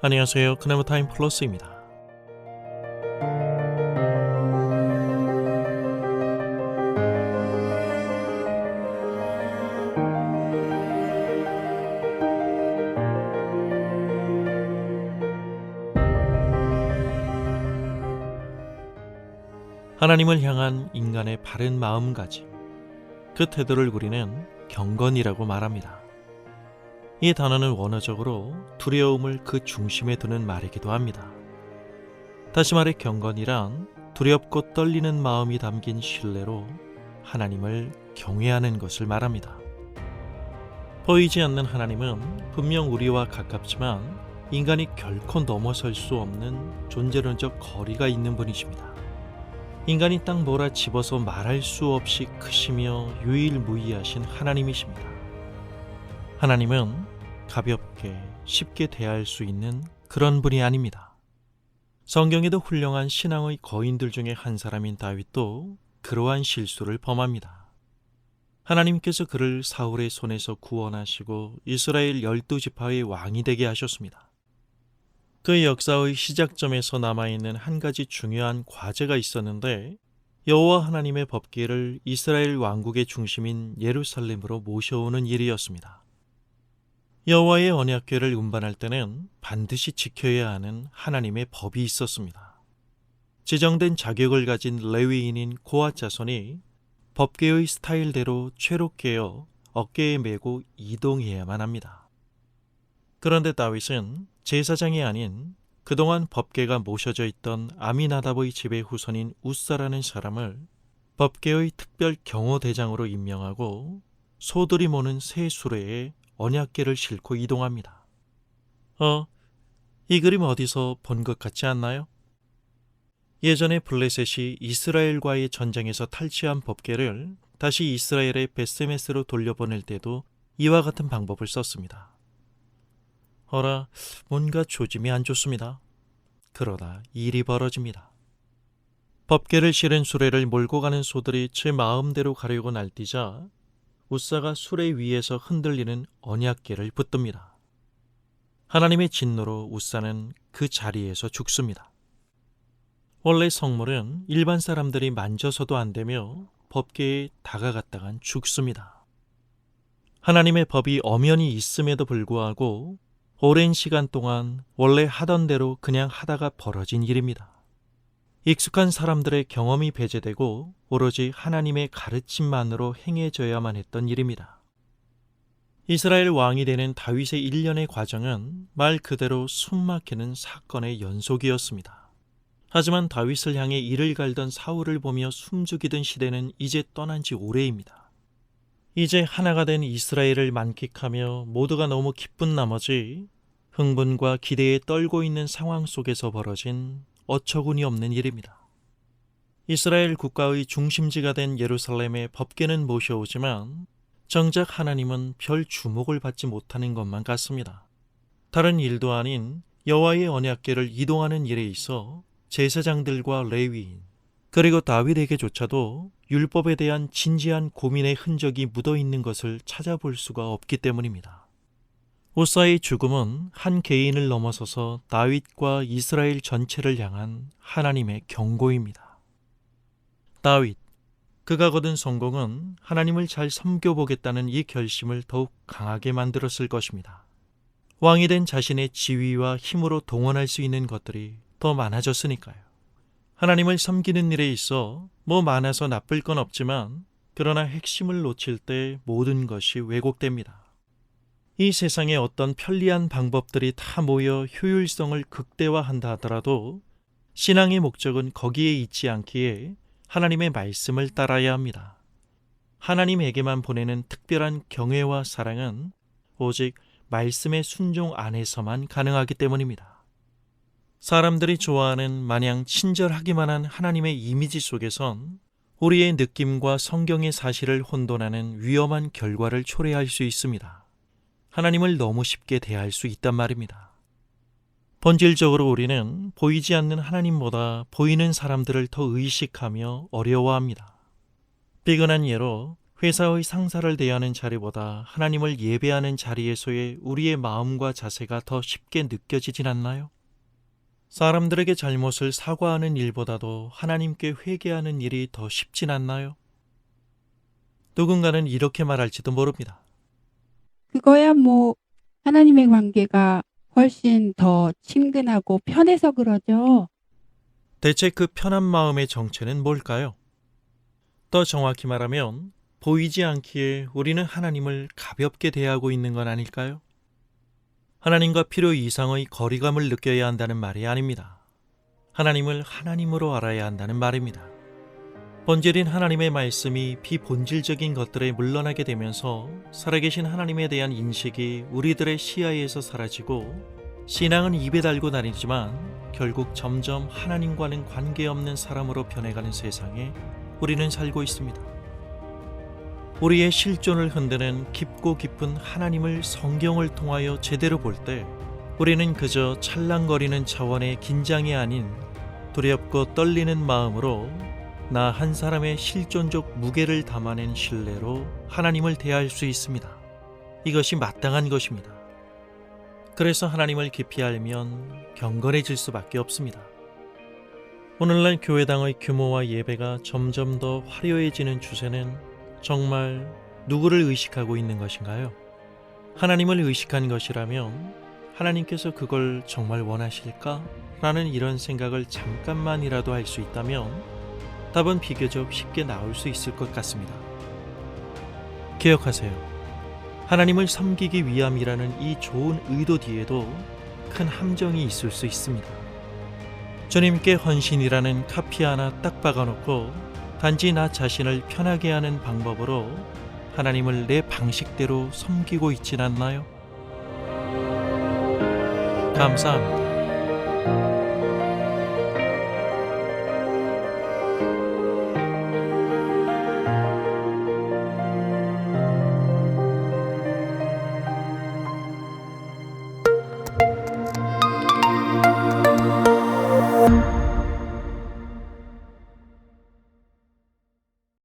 안녕하세요. 크네모타임 플러스입니다. 하나님을 향한 인간의 바른 마음가짐, 그 태도를 우리는 경건이라고 말합니다. 이 단어는 원어적으로 두려움을 그 중심에 두는 말이기도 합니다. 다시 말해 경건이란 두렵고 떨리는 마음이 담긴 신뢰로 하나님을 경외하는 것을 말합니다. 보이지 않는 하나님은 분명 우리와 가깝지만 인간이 결코 넘어설 수 없는 존재론적 거리가 있는 분이십니다. 인간이 딱 몰아집어서 말할 수 없이 크시며 유일무이하신 하나님이십니다. 하나님은 가볍게 쉽게 대할 수 있는 그런 분이 아닙니다. 성경에도 훌륭한 신앙의 거인들 중에 한 사람인 다윗도 그러한 실수를 범합니다. 하나님께서 그를 사울의 손에서 구원하시고 이스라엘 12지파의 왕이 되게 하셨습니다. 그 역사의 시작점에서 남아있는 한 가지 중요한 과제가 있었는데, 여호와 하나님의 법궤를 이스라엘 왕국의 중심인 예루살렘으로 모셔오는 일이었습니다. 여호와의 언약궤를 운반할 때는 반드시 지켜야 하는 하나님의 법이 있었습니다. 지정된 자격을 가진 레위인인 고앗 자손이 법궤의 스타일대로 최로 꿰어 어깨에 메고 이동해야만 합니다. 그런데 다윗은 제사장이 아닌 그동안 법궤가 모셔져 있던 아미나답의 집의 후손인 우사라는 사람을 법궤의 특별 경호대장으로 임명하고 소들이 모는 새 수레에 언약궤를 싣고 이동합니다. 이 그림 어디서 본 것 같지 않나요? 예전에 블레셋이 이스라엘과의 전쟁에서 탈취한 법궤를 다시 이스라엘의 베스메스로 돌려보낼 때도 이와 같은 방법을 썼습니다. 뭔가 조짐이 안 좋습니다. 그러다 일이 벌어집니다. 법궤를 실은 수레를 몰고 가는 소들이 제 마음대로 가려고 날뛰자 우사가 수레 위에서 흔들리는 언약궤를 붙듭니다. 하나님의 진노로 우사는 그 자리에서 죽습니다. 원래 성물은 일반 사람들이 만져서도 안 되며 법궤에 다가갔다간 죽습니다. 하나님의 법이 엄연히 있음에도 불구하고 오랜 시간 동안 원래 하던 대로 그냥 하다가 벌어진 일입니다. 익숙한 사람들의 경험이 배제되고 오로지 하나님의 가르침만으로 행해져야만 했던 일입니다. 이스라엘 왕이 되는 다윗의 일련의 과정은 말 그대로 숨막히는 사건의 연속이었습니다. 하지만 다윗을 향해 이를 갈던 사울을 보며 숨죽이던 시대는 이제 떠난 지 오래입니다. 이제 하나가 된 이스라엘을 만끽하며 모두가 너무 기쁜 나머지 흥분과 기대에 떨고 있는 상황 속에서 벌어진 어처구니 없는 일입니다. 이스라엘 국가의 중심지가 된 예루살렘에 법궤는 모셔오지만 정작 하나님은 별 주목을 받지 못하는 것만 같습니다. 다른 일도 아닌 여호와의 언약궤를 이동하는 일에 있어 제사장들과 레위인 그리고 다윗에게조차도 율법에 대한 진지한 고민의 흔적이 묻어있는 것을 찾아볼 수가 없기 때문입니다. 우사의 죽음은 한 개인을 넘어서서 다윗과 이스라엘 전체를 향한 하나님의 경고입니다. 다윗, 그가 거둔 성공은 하나님을 잘 섬겨보겠다는 이 결심을 더욱 강하게 만들었을 것입니다. 왕이 된 자신의 지위와 힘으로 동원할 수 있는 것들이 더 많아졌으니까요. 하나님을 섬기는 일에 있어 많아서 나쁠 건 없지만 그러나 핵심을 놓칠 때 모든 것이 왜곡됩니다. 이 세상에 어떤 편리한 방법들이 다 모여 효율성을 극대화한다 하더라도 신앙의 목적은 거기에 있지 않기에 하나님의 말씀을 따라야 합니다. 하나님에게만 보내는 특별한 경외와 사랑은 오직 말씀의 순종 안에서만 가능하기 때문입니다. 사람들이 좋아하는 마냥 친절하기만 한 하나님의 이미지 속에선 우리의 느낌과 성경의 사실을 혼돈하는 위험한 결과를 초래할 수 있습니다. 하나님을 너무 쉽게 대할 수 있단 말입니다. 본질적으로 우리는 보이지 않는 하나님보다 보이는 사람들을 더 의식하며 어려워합니다. 삐근한 예로 회사의 상사를 대하는 자리보다 하나님을 예배하는 자리에서의 우리의 마음과 자세가 더 쉽게 느껴지진 않나요? 사람들에게 잘못을 사과하는 일보다도 하나님께 회개하는 일이 더 쉽진 않나요? 누군가는 이렇게 말할지도 모릅니다. 그거야 뭐 하나님의 관계가 훨씬 더 친근하고 편해서 그러죠. 대체 그 편한 마음의 정체는 뭘까요? 더 정확히 말하면 보이지 않기에 우리는 하나님을 가볍게 대하고 있는 건 아닐까요? 하나님과 필요 이상의 거리감을 느껴야 한다는 말이 아닙니다. 하나님을 하나님으로 알아야 한다는 말입니다. 본질인 하나님의 말씀이 비본질적인 것들에 물러나게 되면서 살아계신 하나님에 대한 인식이 우리들의 시야에서 사라지고 신앙은 입에 달고 다니지만 결국 점점 하나님과는 관계없는 사람으로 변해가는 세상에 우리는 살고 있습니다. 우리의 실존을 흔드는 깊고 깊은 하나님을 성경을 통하여 제대로 볼 때 우리는 그저 찰랑거리는 차원의 긴장이 아닌 두렵고 떨리는 마음으로 나 한 사람의 실존적 무게를 담아낸 신뢰로 하나님을 대할 수 있습니다. 이것이 마땅한 것입니다. 그래서 하나님을 깊이 알면 경건해질 수밖에 없습니다. 오늘날 교회당의 규모와 예배가 점점 더 화려해지는 추세는 정말 누구를 의식하고 있는 것인가요? 하나님을 의식한 것이라면 하나님께서 그걸 정말 원하실까? 라는 이런 생각을 잠깐만이라도 할 수 있다면 답은 비교적 쉽게 나올 수 있을 것 같습니다. 기억하세요. 하나님을 섬기기 위함이라는 이 좋은 의도 뒤에도 큰 함정이 있을 수 있습니다. 주님께 헌신이라는 카피 하나 딱 박아놓고 단지 나 자신을 편하게 하는 방법으로 하나님을 내 방식대로 섬기고 있진 않나요? 감사합니다.